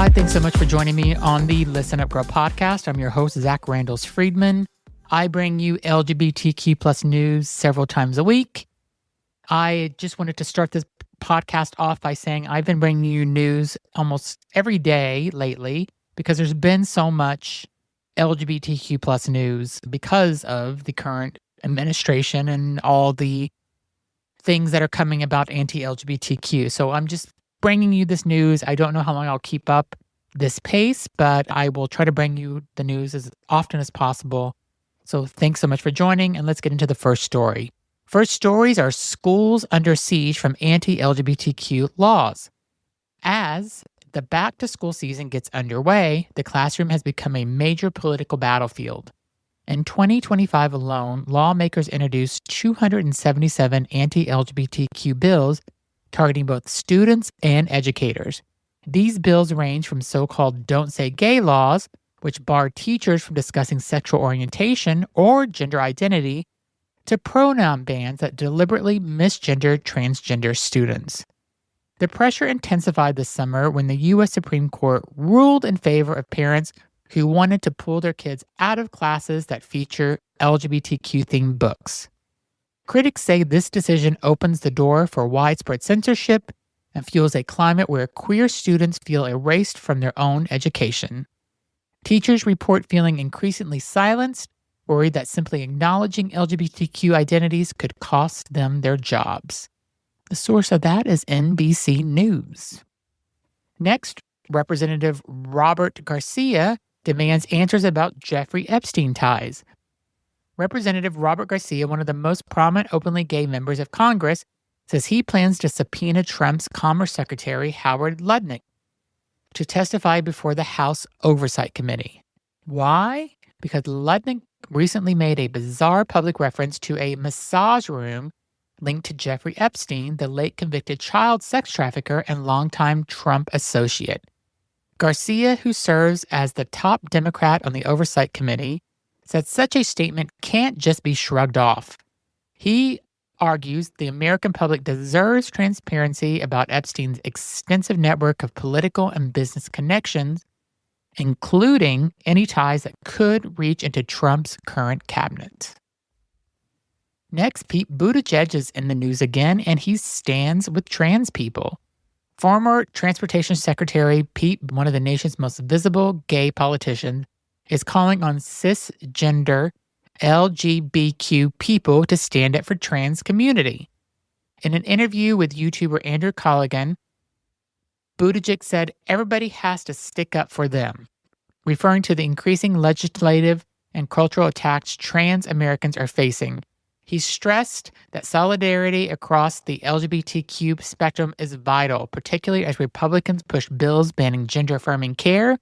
Hi, thanks so much for joining me on the Listen Up Girl podcast. I'm your host, Zach Randles-Friedman. I bring you LGBTQ plus news several times a week. I just wanted to start this podcast off by saying I've been bringing you news almost every day lately because there's been so much LGBTQ plus news because of the current administration and all the things that are coming about anti-LGBTQ. So I'm just bringing you this news. I don't know how long I'll keep up this pace, but I will try to bring you the news as often as possible. So thanks so much for joining, and let's get into the first story. First stories are schools under siege from anti-LGBTQ laws. As the back-to-school season gets underway, the classroom has become a major political battlefield. In 2025 alone, lawmakers introduced 277 anti-LGBTQ bills targeting both students and educators. These bills range from so-called Don't Say Gay laws, which bar teachers from discussing sexual orientation or gender identity, to pronoun bans that deliberately misgender transgender students. The pressure intensified this summer when the U.S. Supreme Court ruled in favor of parents who wanted to pull their kids out of classes that feature LGBTQ-themed books. Critics say this decision opens the door for widespread censorship and fuels a climate where queer students feel erased from their own education. Teachers report feeling increasingly silenced, worried that simply acknowledging LGBTQ identities could cost them their jobs. The source of that is NBC News. Next, Representative Robert Garcia demands answers about Jeffrey Epstein ties. Representative Robert Garcia, one of the most prominent openly gay members of Congress, says he plans to subpoena Trump's Commerce Secretary Howard Lutnick to testify before the House Oversight Committee. Why? Because Lutnick recently made a bizarre public reference to a massage room linked to Jeffrey Epstein, the late convicted child sex trafficker and longtime Trump associate. Garcia, who serves as the top Democrat on the Oversight Committee, said such a statement can't just be shrugged off. He argues the American public deserves transparency about Epstein's extensive network of political and business connections, including any ties that could reach into Trump's current cabinet. Next, Pete Buttigieg is in the news again, and he stands with trans people. Former Transportation Secretary Pete, one of the nation's most visible gay politicians, is calling on cisgender LGBTQ people to stand up for trans community. In an interview with YouTuber Andrew Callaghan, Buttigieg said everybody has to stick up for them, referring to the increasing legislative and cultural attacks trans Americans are facing. He stressed that solidarity across the LGBTQ spectrum is vital, particularly as Republicans push bills banning gender-affirming care,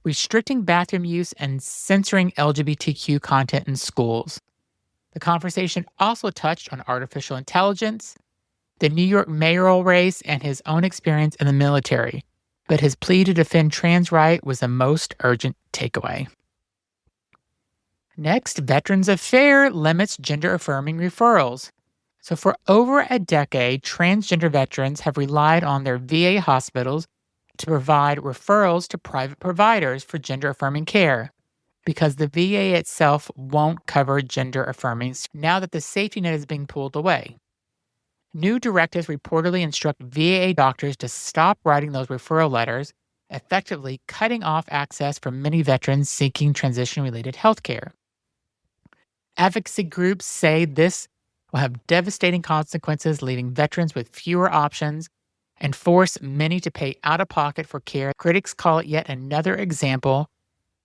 restricting bathroom use, and censoring LGBTQ content in schools. The conversation also touched on artificial intelligence, the New York mayoral race, and his own experience in the military, but his plea to defend trans rights was the most urgent takeaway. Next, Veterans Affairs limits gender-affirming referrals. So for over a decade, transgender veterans have relied on their VA hospitals to provide referrals to private providers for gender-affirming care because the VA itself won't cover gender-affirming now that the safety net is being pulled away. New directives reportedly instruct VA doctors to stop writing those referral letters, effectively cutting off access for many veterans seeking transition-related health care. Advocacy groups say this will have devastating consequences, leaving veterans with fewer options and force many to pay out of pocket for care. Critics call it yet another example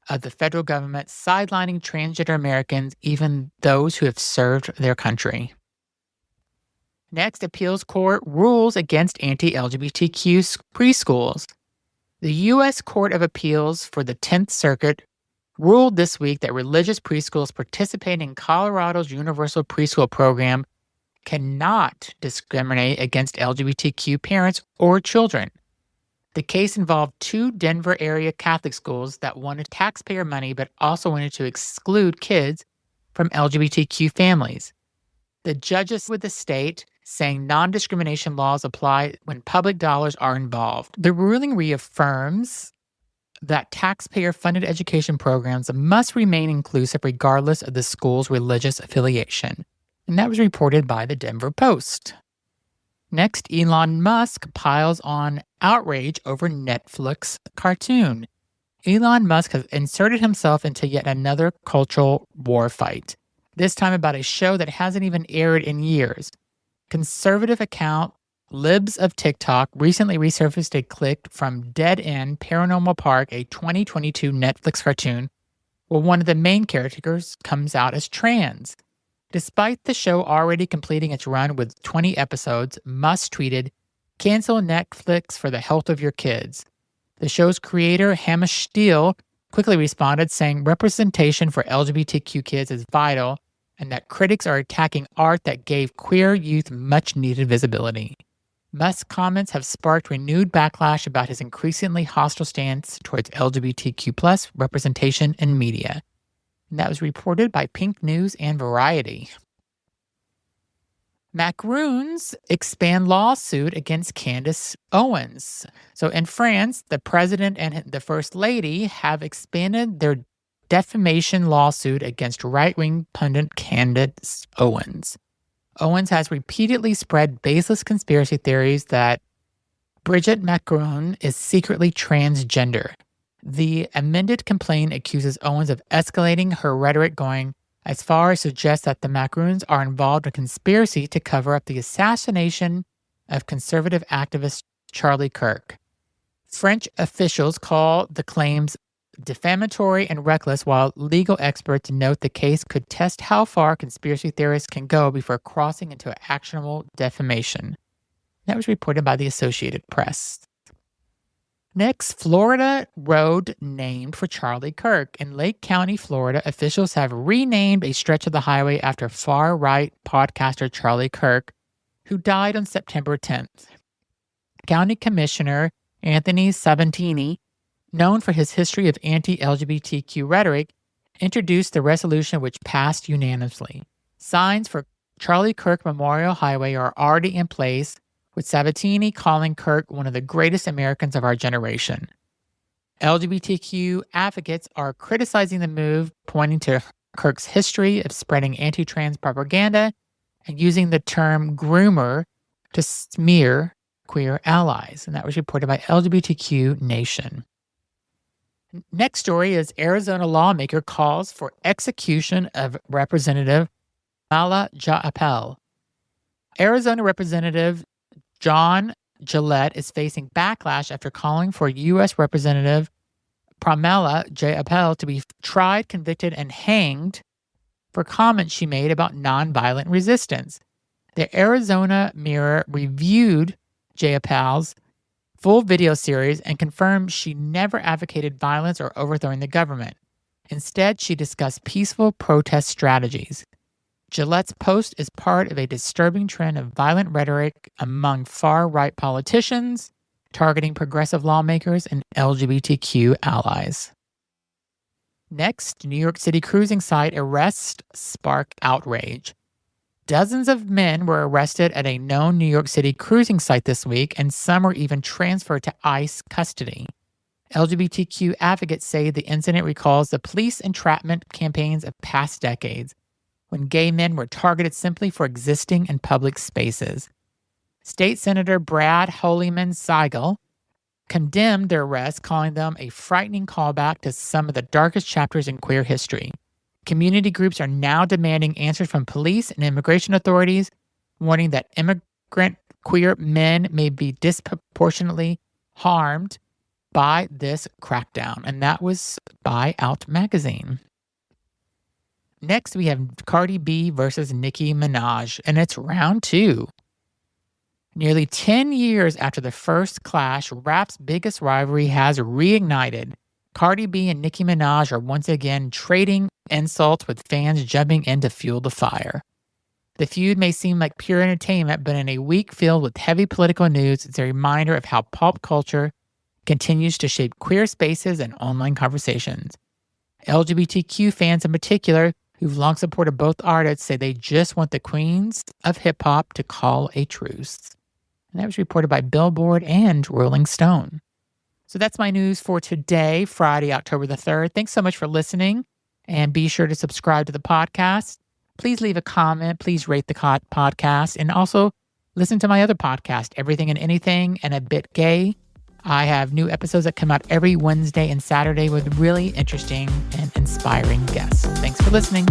of the federal government sidelining transgender Americans, even those who have served their country. Next, appeals court rules against anti-LGBTQ preschools. The U.S. Court of Appeals for the 10th Circuit ruled this week that religious preschools participating in Colorado's universal preschool program cannot discriminate against LGBTQ parents or children. The case involved two Denver area Catholic schools that wanted taxpayer money but also wanted to exclude kids from LGBTQ families. The judges with the state saying non-discrimination laws apply when public dollars are involved. The ruling reaffirms that taxpayer-funded education programs must remain inclusive regardless of the school's religious affiliation. And that was reported by the Denver Post. Next, Elon Musk piles on outrage over Netflix cartoon. Elon Musk has inserted himself into yet another cultural war fight, this time about a show that hasn't even aired in years. Conservative account Libs of TikTok recently resurfaced a clip from Dead End Paranormal Park, a 2022 Netflix cartoon, where one of the main characters comes out as trans. Despite the show already completing its run with 20 episodes, Musk tweeted, "Cancel Netflix for the health of your kids." The show's creator, Hamish Steele, quickly responded, saying representation for LGBTQ kids is vital and that critics are attacking art that gave queer youth much-needed visibility. Musk's comments have sparked renewed backlash about his increasingly hostile stance towards LGBTQ+ representation in media. And that was reported by PinkNews and Variety. Macrons expand lawsuit against Candace Owens. So in France, the president and the first lady have expanded their defamation lawsuit against right-wing pundit Candace Owens. Owens has repeatedly spread baseless conspiracy theories that Brigitte Macron is secretly transgender. The amended complaint accuses Owens of escalating her rhetoric, going as far as to suggest that the Macrons are involved in a conspiracy to cover up the assassination of conservative activist Charlie Kirk. French officials call the claims defamatory and reckless, while legal experts note the case could test how far conspiracy theorists can go before crossing into actionable defamation. That was reported by the Associated Press. Next, Florida road named for Charlie Kirk. In Lake County, Florida, officials have renamed a stretch of the highway after far-right podcaster Charlie Kirk, who died on September 10th. County Commissioner Anthony Sabatini, known for his history of anti-LGBTQ rhetoric, introduced the resolution which passed unanimously. Signs for Charlie Kirk Memorial Highway are already in place, with Sabatini calling Kirk one of the greatest Americans of our generation. LGBTQ advocates are criticizing the move, pointing to Kirk's history of spreading anti-trans propaganda and using the term groomer to smear queer allies. And that was reported by LGBTQ Nation. Next story is Arizona lawmaker calls for execution of Representative Pramila Jayapal. Arizona Representative John Gillette is facing backlash after calling for U.S. Representative Pramila Jayapal to be tried, convicted, and hanged for comments she made about nonviolent resistance. The Arizona Mirror reviewed Jayapal's full video series and confirmed she never advocated violence or overthrowing the government. Instead, she discussed peaceful protest strategies. Gillette's post is part of a disturbing trend of violent rhetoric among far-right politicians targeting progressive lawmakers and LGBTQ allies. Next, New York City cruising site arrests spark outrage. Dozens of men were arrested at a known New York City cruising site this week, and some were even transferred to ICE custody. LGBTQ advocates say the incident recalls the police entrapment campaigns of past decades, when gay men were targeted simply for existing in public spaces. State Senator Brad Holyman-Seigel condemned their arrest, calling them a frightening callback to some of the darkest chapters in queer history. Community groups are now demanding answers from police and immigration authorities, warning that immigrant queer men may be disproportionately harmed by this crackdown. And that was by Out Magazine. Next, we have Cardi B versus Nicki Minaj, and it's round 2. Nearly 10 years after the first clash, rap's biggest rivalry has reignited. Cardi B and Nicki Minaj are once again trading insults, with fans jumping in to fuel the fire. The feud may seem like pure entertainment, but in a week filled with heavy political news, it's a reminder of how pop culture continues to shape queer spaces and online conversations. LGBTQ fans in particular, who've long supported both artists, say they just want the queens of hip-hop to call a truce. And that was reported by Billboard and Rolling Stone. So that's my news for today, Friday, October the 3rd. Thanks so much for listening, and be sure to subscribe to the podcast. Please leave a comment. Please rate the podcast, and also listen to my other podcast, Everything and Anything and a Bit Gay. I have new episodes that come out every Wednesday and Saturday with really interesting and inspiring guests. Thanks for listening.